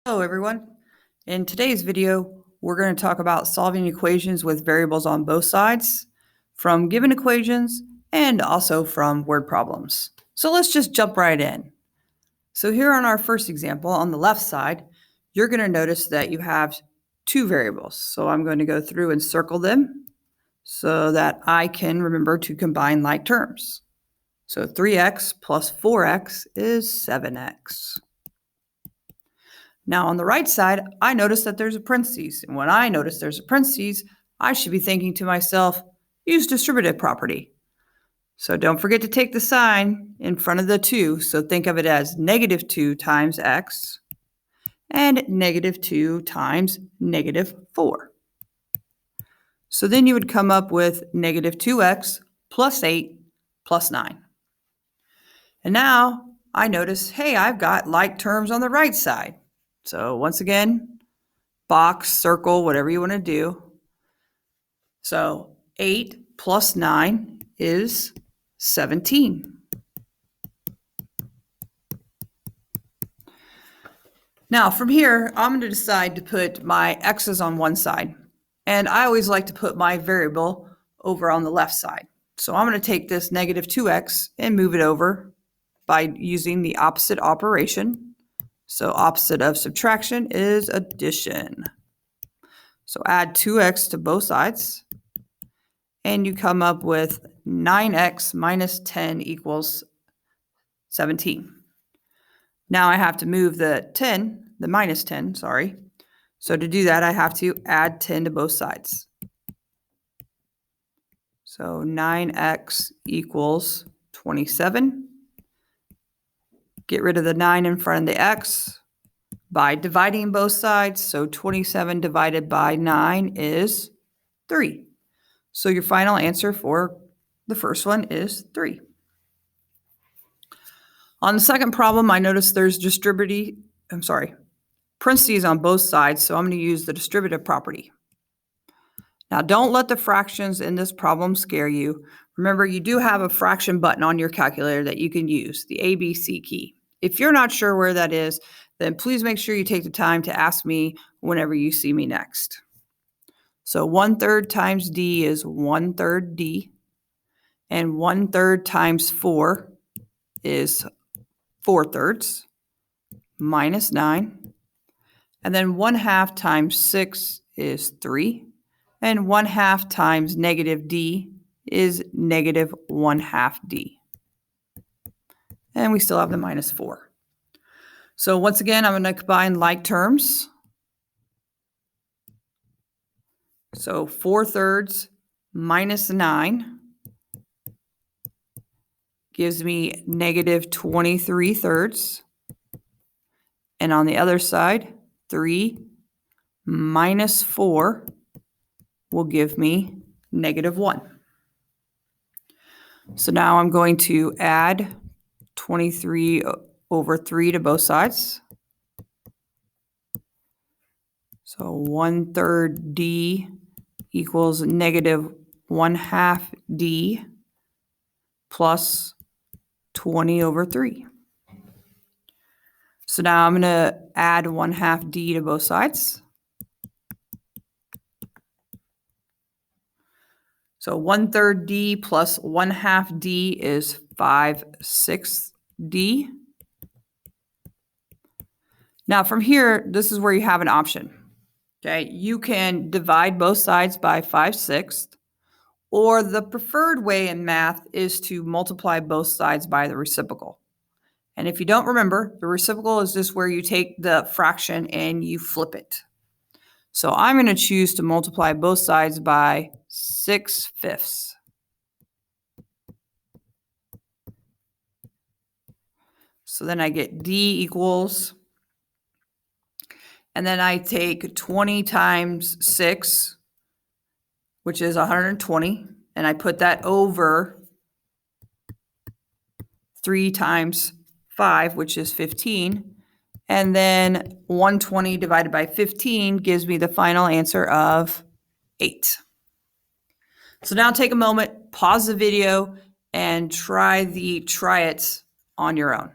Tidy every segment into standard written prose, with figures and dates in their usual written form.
Hello everyone. In today's video, we're going to talk about solving equations with variables on both sides from given equations and also from word problems. So let's just jump right in. So here on our first example, on the left side, you're going to notice that you have two variables. So I'm going to go through and circle them so that I can remember to combine like terms. So 3x plus 4x is 7x. Now on the right side, I notice that there's a parentheses. And when I notice there's a parentheses, I should be thinking to myself, use distributive property. So don't forget to take the sign in front of the 2. So think of it as negative 2 times x and negative 2 times negative 4. So then you would come up with negative 2x plus 8 plus 9. And now I notice, hey, I've got like terms on the right side. So once again, box, circle, whatever you want to do. So 8 plus 9 is 17. Now from here, I'm going to decide to put my x's on one side. And I always like to put my variable over on the left side. So I'm going to take this negative 2x and move it over by using the opposite operation. So opposite of subtraction is addition. So add 2x to both sides, and you come up with 9x minus 10 equals 17. Now I have to move the minus 10, sorry. So to do that, I have to add 10 to both sides. So 9x equals 27. Get rid of the 9 in front of the x by dividing both sides. So 27 divided by 9 is 3. So your final answer for the first one is 3. On the second problem, I noticed there's parentheses on both sides, so I'm going to use the distributive property. Now, don't let the fractions in this problem scare you. Remember, you do have a fraction button on your calculator that you can use, the ABC key. If you're not sure where that is, then please make sure you take the time to ask me whenever you see me next. So 1/3 times d is 1/3 d, and 1/3 times 4 is 4/3 minus 9, and then 1/2 times 6 is 3, and 1/2 times negative d is negative 1/2 d. And we still have the minus 4. So once again, I'm going to combine like terms. So 4/3 minus 9 gives me negative 23/3. And on the other side, 3 minus 4 will give me negative 1. So now I'm going to add 23 over 3 to both sides. So 1/3 d equals negative 1/2 d plus 20 over 3. So now I'm going to add 1/2 d to both sides. So 1/3 d plus 1/2 d is 5/6 d. Now from here, this is where you have an option. Okay, you can divide both sides by 5/6, or the preferred way in math is to multiply both sides by the reciprocal. And if you don't remember, the reciprocal is just where you take the fraction and you flip it. So I'm going to choose to multiply both sides by 6/5. So then I get d equals, and then I take 20 times 6, which is 120, and I put that over 3 times 5, which is 15. And then 120 divided by 15 gives me the final answer of 8. So now take a moment, pause the video, and try it on your own.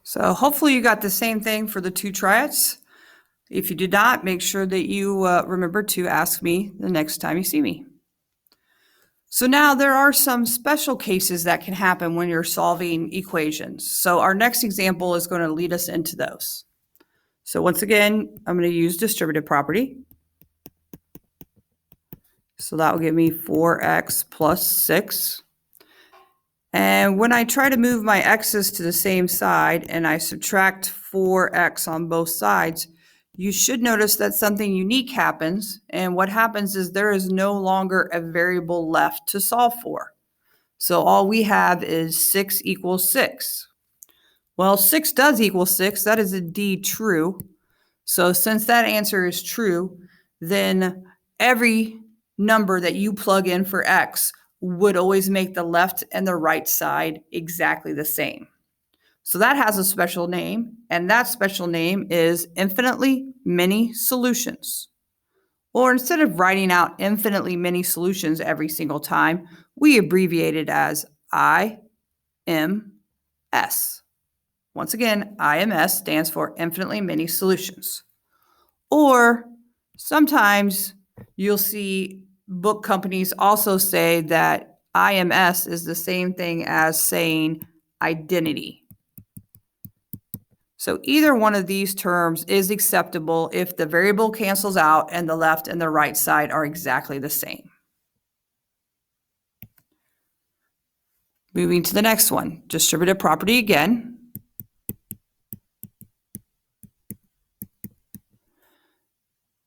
So hopefully you got the same thing for the two triads. If you did not, make sure that you remember to ask me the next time you see me. So now there are some special cases that can happen when you're solving equations. So our next example is going to lead us into those. So once again, I'm going to use distributive property. So that will give me 4x plus 6. And when I try to move my x's to the same side and I subtract 4x on both sides, you should notice that something unique happens. And what happens is there is no longer a variable left to solve for. So all we have is 6 equals 6. Well, 6 does equal 6. That is indeed true. So since that answer is true, then every number that you plug in for x would always make the left and the right side exactly the same. So that has a special name, and that special name is infinitely many solutions. Or instead of writing out infinitely many solutions every single time, we abbreviate it as IMS. Once again, IMS stands for infinitely many solutions. Or sometimes you'll see book companies also say that IMS is the same thing as saying identity. So either one of these terms is acceptable if the variable cancels out and the left and the right side are exactly the same. Moving to the next one, distributive property again.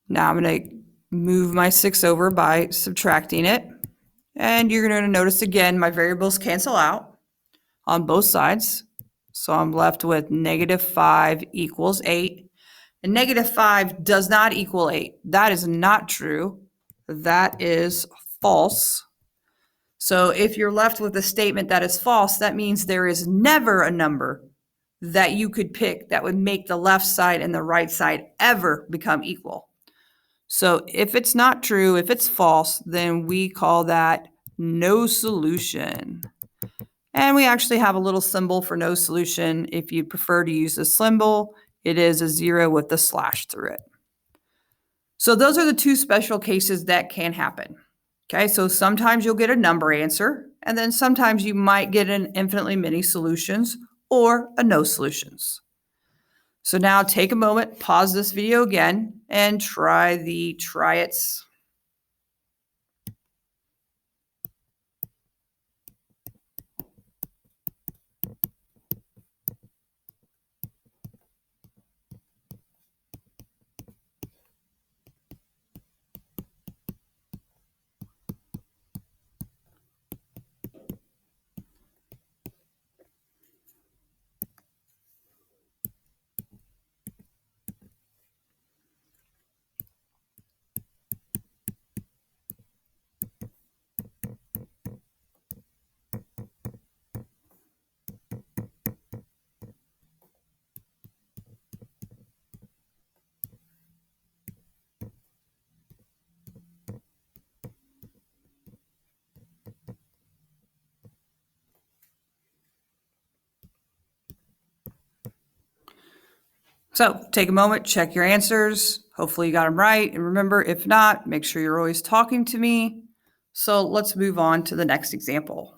Now I'm going to move my 6 over by subtracting it. And you're going to notice again, my variables cancel out on both sides. So I'm left with negative 5 equals 8. And negative 5 does not equal 8. That is not true. That is false. So if you're left with a statement that is false, that means there is never a number that you could pick that would make the left side and the right side ever become equal. So if it's not true, if it's false, then we call that no solution. And we actually have a little symbol for no solution. If you prefer to use a symbol, it is a 0 with a slash through it. So those are the two special cases that can happen. Okay, so sometimes you'll get a number answer, and then sometimes you might get an infinitely many solutions or a no solutions. So now take a moment, pause this video again, and try the triads. So take a moment, check your answers. Hopefully you got them right. And remember, if not, make sure you're always talking to me. So let's move on to the next example.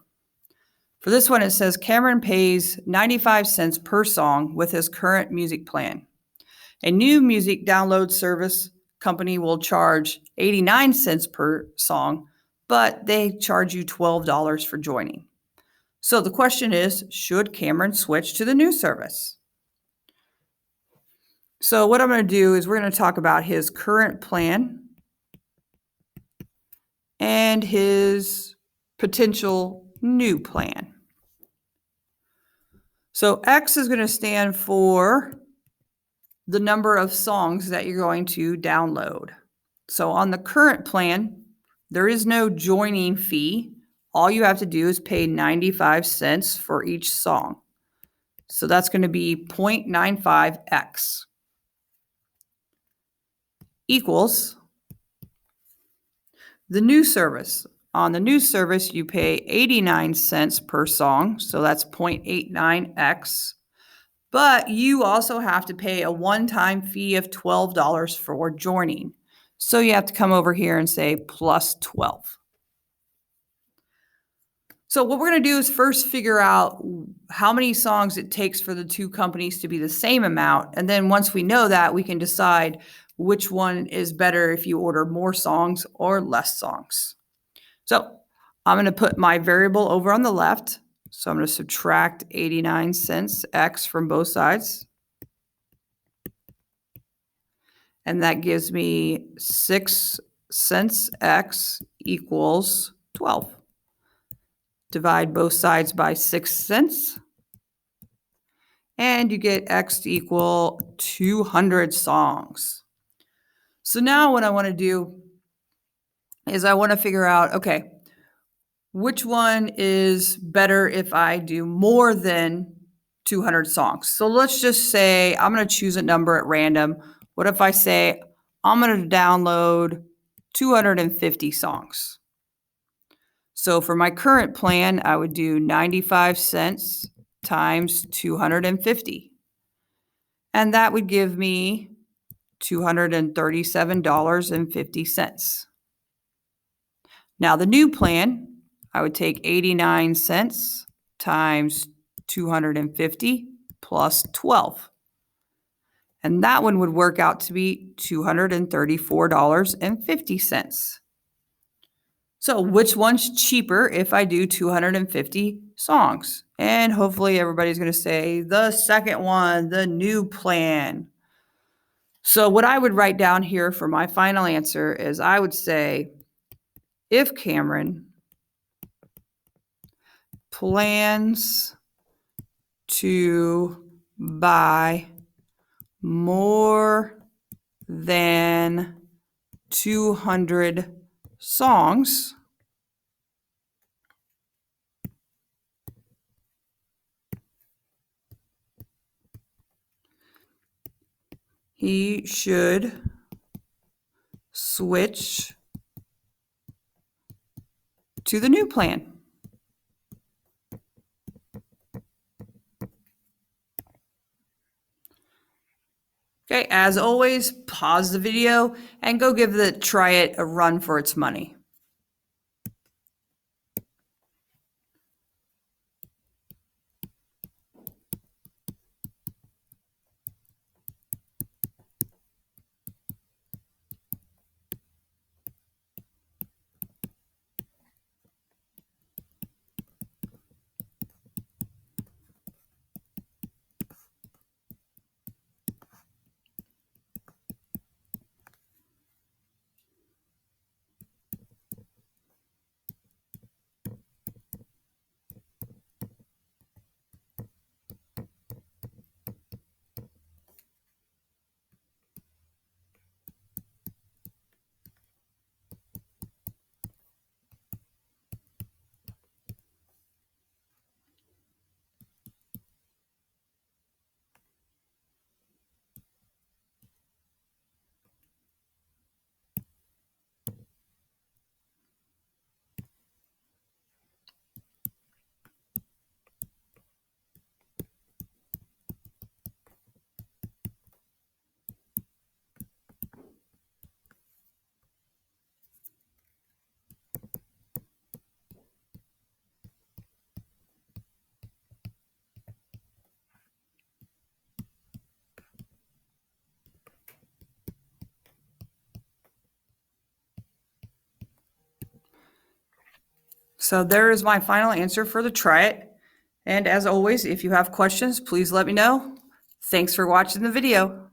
For this one, it says Cameron pays 95 cents per song with his current music plan. A new music download service company will charge 89 cents per song, but they charge you $12 for joining. So the question is, should Cameron switch to the new service? So what I'm going to do is we're going to talk about his current plan and his potential new plan. So X is going to stand for the number of songs that you're going to download. So on the current plan, there is no joining fee. All you have to do is pay 95 cents for each song. So that's going to be 0.95x equals the new service. On the new service, you pay 89 cents per song. So that's 0.89x But you also have to pay a one-time fee of $12 for joining. So you have to come over here and say plus 12. So what we're going to do is first figure out how many songs it takes for the two companies to be the same amount. And then once we know that, we can decide which one is better if you order more songs or less songs. So I'm going to put my variable over on the left. So I'm going to subtract 89 cents X from both sides. And that gives me 6 cents X equals 12. Divide both sides by 6 cents. And you get X to equal 200 songs. So now what I want to do is I want to figure out, okay, which one is better if I do more than 200 songs? So let's just say I'm going to choose a number at random. What if I say I'm going to download 250 songs? So for my current plan, I would do 95 cents times 250. And that would give me $237.50. Now the new plan, I would take 89 cents times 250 plus 12. And that one would work out to be $234.50. So which one's cheaper if I do 250 songs? And hopefully everybody's going to say the second one, the new plan. So what I would write down here for my final answer is I would say if Cameron plans to buy more than 200 songs, he should switch to the new plan. Okay, as always, pause the video and go give the Try It a run for its money. So there is my final answer for the Try It. And as always, if you have questions, please let me know. Thanks for watching the video.